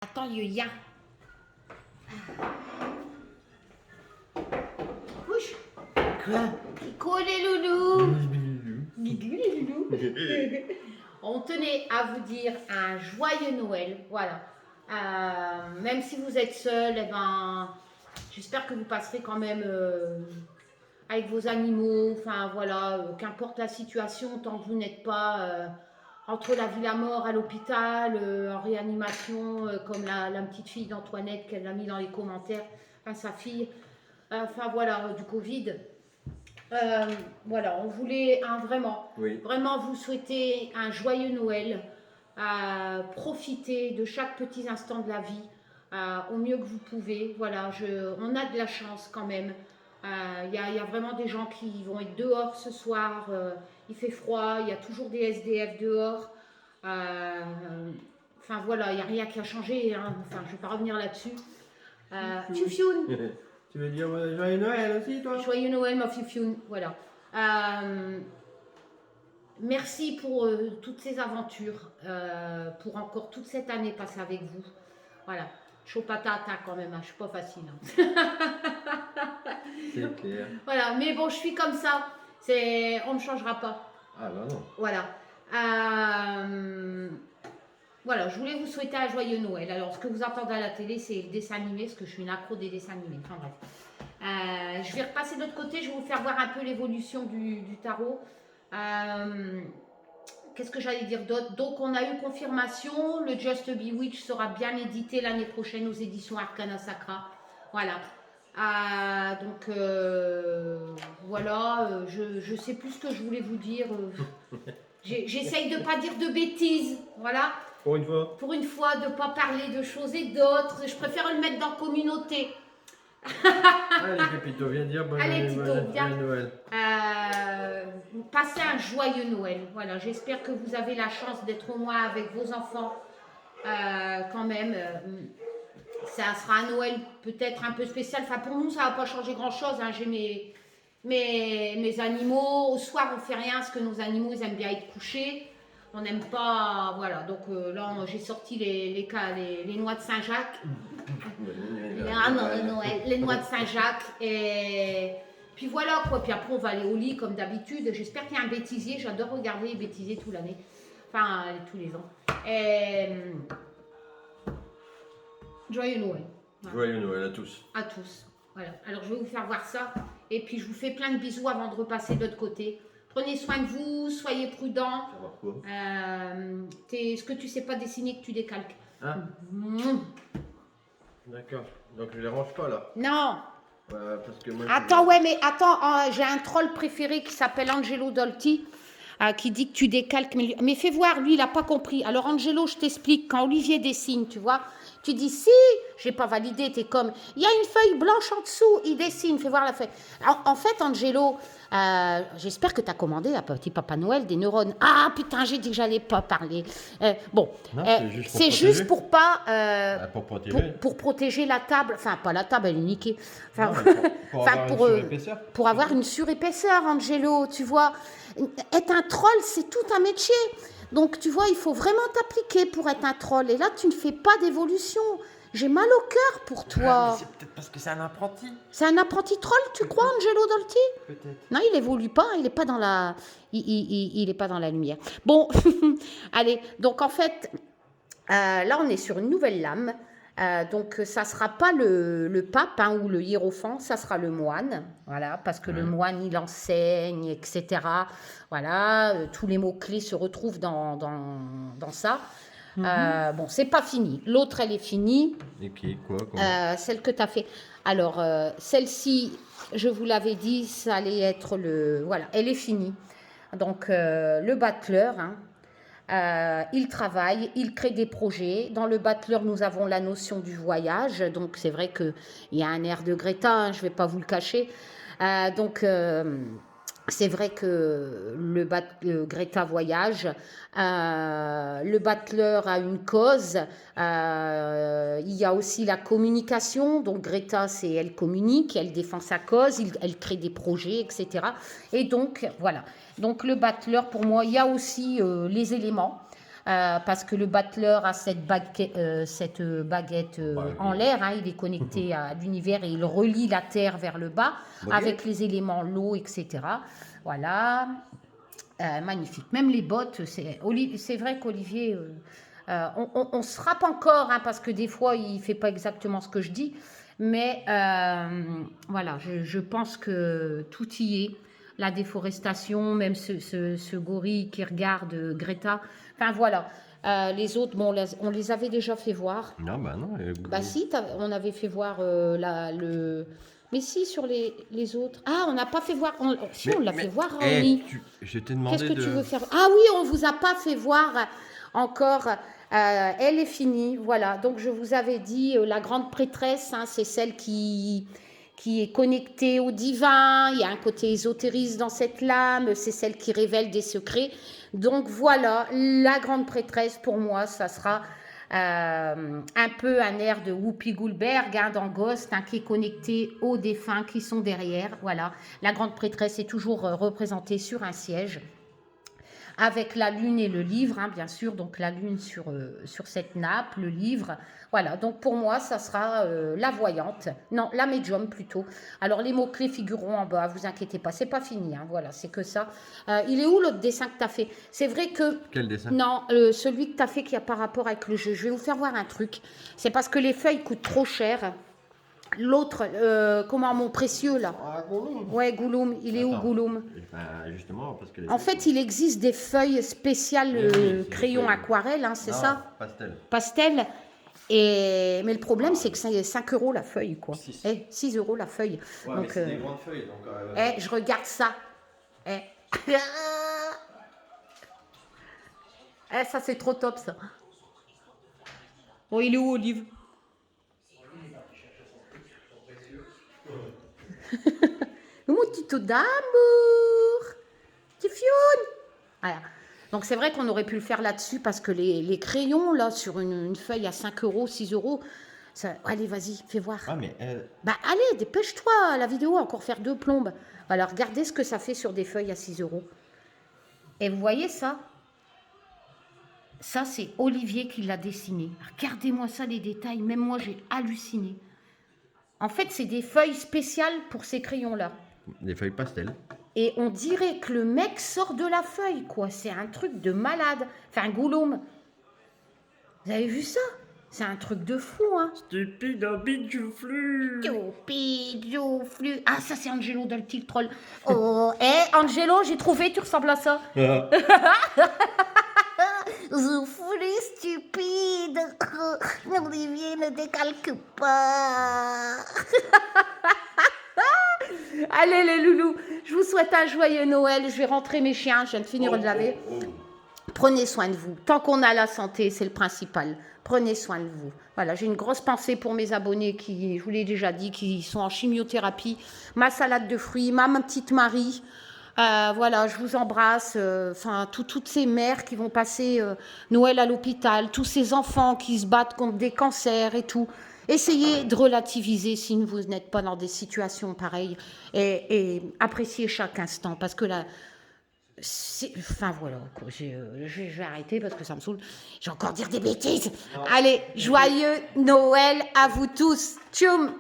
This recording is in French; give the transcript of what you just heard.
Attends, Yuya. Couche. Quoi? Coucou les loulous. Guigou les loulous. On tenait à vous dire un joyeux Noël. Voilà. Même si vous êtes seul, eh ben, j'espère que vous passerez quand même avec vos animaux. Enfin voilà, qu'importe la situation, tant que vous n'êtes pas entre la vie et la mort à l'hôpital, en réanimation, comme la petite fille d'Antoinette qu'elle a mis dans les commentaires, enfin sa fille, enfin voilà, du Covid. Voilà, on voulait vraiment vous souhaiter un joyeux Noël, profiter de chaque petit instant de la vie au mieux que vous pouvez. Voilà, on a de la chance quand même. Il y a vraiment des gens qui vont être dehors ce soir, il fait froid, il y a toujours des SDF dehors. Enfin voilà, il n'y a rien qui a changé, hein. Enfin, je ne vais pas revenir là-dessus. Fioufioun. Tu veux dire joyeux Noël aussi, toi? Joyeux Noël, ma fioufioun. Voilà. Merci pour toutes ces aventures, pour encore toute cette année passée avec vous. Voilà. Chaud patata quand même, hein. Je suis pas facile. Hein. C'est clair. Voilà, mais bon, je suis comme ça. On ne me changera pas. Ah bah non. Voilà. Voilà, je voulais vous souhaiter un joyeux Noël. Alors, ce que vous entendez à la télé, c'est le dessin animé, parce que je suis une accro des dessins animés. Enfin bref. Je vais repasser de l'autre côté, je vais vous faire voir un peu l'évolution du tarot. Qu'est-ce que j'allais dire d'autre? Donc, on a eu confirmation, le Just Bewitch sera bien édité l'année prochaine aux éditions Arcana Sacra. Voilà. Donc, voilà, je sais plus ce que je voulais vous dire. J'essaye de ne pas dire de bêtises. Voilà. Pour une fois. Pour une fois, de ne pas parler de choses et d'autres. Je préfère le mettre dans communauté. Allez, Pépito, viens dire bonne Allez, Tito, viens. Noël. Passez un joyeux Noël. Voilà, j'espère que vous avez la chance d'être au moins avec vos enfants. Quand même, ça sera un Noël peut-être un peu spécial. Enfin, pour nous, ça va pas changer grand-chose. Hein. J'ai mes animaux. Au soir, on fait rien parce que nos animaux, ils aiment bien être couchés. On n'aime pas, voilà. Donc là, j'ai sorti les noix de Saint-Jacques. Les noix de Saint-Jacques. Et puis voilà quoi. Puis après, on va aller au lit comme d'habitude. J'espère qu'il y a un bêtisier. J'adore regarder les bêtisiers toute l'année. Enfin, tous les ans. Et joyeux Noël. Voilà. Joyeux Noël à tous. À tous. Voilà. Alors, je vais vous faire voir ça. Et puis, je vous fais plein de bisous avant de repasser de l'autre côté. Prenez soin de vous, soyez prudents. Est-ce que tu sais pas dessiner que tu décalques? Ah. D'accord. Donc je les range pas là. Non. Parce que moi, attends, ouais, mais attends, j'ai un troll préféré qui s'appelle Angelo Dolti, qui dit que tu décalques. Mais fais voir, lui, il n'a pas compris. Alors, Angelo, je t'explique. Quand Olivier dessine, tu vois, tu dis si, j'ai pas validé, t'es comme, il y a une feuille blanche en dessous, il dessine, fais voir la feuille. Alors, en fait, Angelo, j'espère que tu as commandé à Petit Papa Noël des neurones. Ah putain, j'ai dit que j'allais pas parler. Bon, c'est juste pour pas. pour protéger. Pour protéger la table, enfin, pas la table, elle est niquée. Enfin, pour avoir une surépaisseur, Angelo, tu vois. Être un troll, c'est tout un métier. Donc, tu vois, il faut vraiment t'appliquer pour être un troll. Et là, tu ne fais pas d'évolution. J'ai mal au cœur pour toi. C'est peut-être parce que c'est un apprenti. C'est un apprenti troll, tu crois, Angelo Dolti? Peut-être. Non, il évolue pas, il n'est pas dans la... Il est pas dans la lumière. Bon, allez, donc en fait, là, on est sur une nouvelle lame. Donc, ça ne sera pas le pape hein, ou le hiérophant, ça sera le moine. Voilà, parce que le moine, il enseigne, etc. Voilà, tous les mots-clés se retrouvent dans ça. Bon, c'est pas fini. L'autre, elle est finie. Et qui est quoi celle que tu as fait. Alors, celle-ci, je vous l'avais dit, ça allait être le... Voilà, elle est finie. Donc, le battleur... Hein, il travaille, il crée des projets. Dans le battleur, nous avons la notion du voyage. Donc, c'est vrai qu'il y a un air de Greta, hein, je ne vais pas vous le cacher. C'est vrai que Greta voyage. Le battleur a une cause. Il y a aussi la communication. Donc, Greta, elle communique, elle défend sa cause, elle crée des projets, etc. Et donc, voilà. Donc, le battleur, pour moi, il y a aussi les éléments. parce que le battleur a cette baguette en l'air, hein, il est connecté à l'univers et il relie la Terre vers le bas avec les éléments, l'eau, etc. Voilà, magnifique. Même les bottes, c'est vrai qu'Olivier, on se frappe encore, hein, parce que des fois, il ne fait pas exactement ce que je dis, mais voilà, je pense que tout y est. La déforestation, même ce gorille qui regarde Greta. Enfin voilà, les autres, bon, on les avait déjà fait voir. Non, bah non. Bah si, on avait fait voir Mais si, sur les autres. Ah, on n'a pas fait voir. Si, on l'a fait voir, Raoni. Je t'ai demandé. Qu'est-ce que tu veux faire? Ah oui, on vous a pas fait voir encore. Elle est finie, voilà. Donc je vous avais dit, la grande prêtresse, hein, c'est celle qui est connectée au divin. Il y a un côté ésotériste dans cette lame. C'est celle qui révèle des secrets. Donc voilà, la grande prêtresse, pour moi, ça sera un peu un air de Whoopi Goldberg, hein, dans Ghost, hein, qui est connecté aux défunts qui sont derrière. Voilà, la grande prêtresse est toujours représentée sur un siège, avec la lune et le livre, hein, bien sûr, donc la lune sur cette nappe, le livre, voilà, donc pour moi, ça sera la voyante, non, la médium plutôt. Alors, les mots-clés figureront en bas, vous inquiétez pas, c'est pas fini, hein, voilà, c'est que ça. Il est où l'autre dessin que tu as fait? C'est vrai que... Quel dessin? Non, celui que tu as fait qui a par rapport avec le jeu, je vais vous faire voir un truc, c'est parce que les feuilles coûtent trop cher. L'autre, comment, mon précieux là? Ah, Gollum. Ouais, Gollum, il est où Gollum? Justement, parce que en fait, il existe des feuilles spéciales crayon aquarelle, hein, c'est ça? Pastel. Pastel. Mais le problème, c'est que c'est 5 € la feuille, quoi. 6 € la feuille. Ouais, donc, mais c'est des grandes feuilles. Donc, je regarde ça. Ça, c'est trop top, ça. Bon, il est où, Olive? Mon petit taux d'amour. Petit fioune. Voilà. Donc c'est vrai qu'on aurait pu le faire là-dessus parce que les crayons, là, sur une feuille à 5 €, 6 €, ça... Allez, vas-y, fais voir. Ah, mais... Bah allez, dépêche-toi, la vidéo va encore faire 2 plombes. Alors regardez ce que ça fait sur des feuilles à 6 €. Et vous voyez ça? Ça, c'est Olivier qui l'a dessiné. Regardez-moi ça, les détails. Même moi, j'ai halluciné. En fait, c'est des feuilles spéciales pour ces crayons-là. Des feuilles pastel. Et on dirait que le mec sort de la feuille, quoi. C'est un truc de malade. Enfin, Gollum. Vous avez vu ça? C'est un truc de fou, hein. Stupide, bidjouflu. Stupide, bidjouflu. Ah, ça, c'est Angelo dans le petit troll. Oh, Angelo, j'ai trouvé, tu ressembles à ça. Zouflu, stupide. Olivier ne décalque pas. Allez les loulous, je vous souhaite un joyeux Noël. Je vais rentrer mes chiens, je viens de finir de laver. Prenez soin de vous. Tant qu'on a la santé, c'est le principal. Prenez soin de vous. Voilà, j'ai une grosse pensée pour mes abonnés qui, je vous l'ai déjà dit, qui sont en chimiothérapie. Ma salade de fruits, ma petite Marie. Voilà, je vous embrasse. Enfin, toutes ces mères qui vont passer Noël à l'hôpital, tous ces enfants qui se battent contre des cancers et tout. Essayez de relativiser si vous n'êtes pas dans des situations pareilles et appréciez chaque instant parce que là, enfin voilà, je vais arrêter parce que ça me saoule. Je vais encore dire des bêtises. Allez, joyeux Noël à vous tous. Tchoum!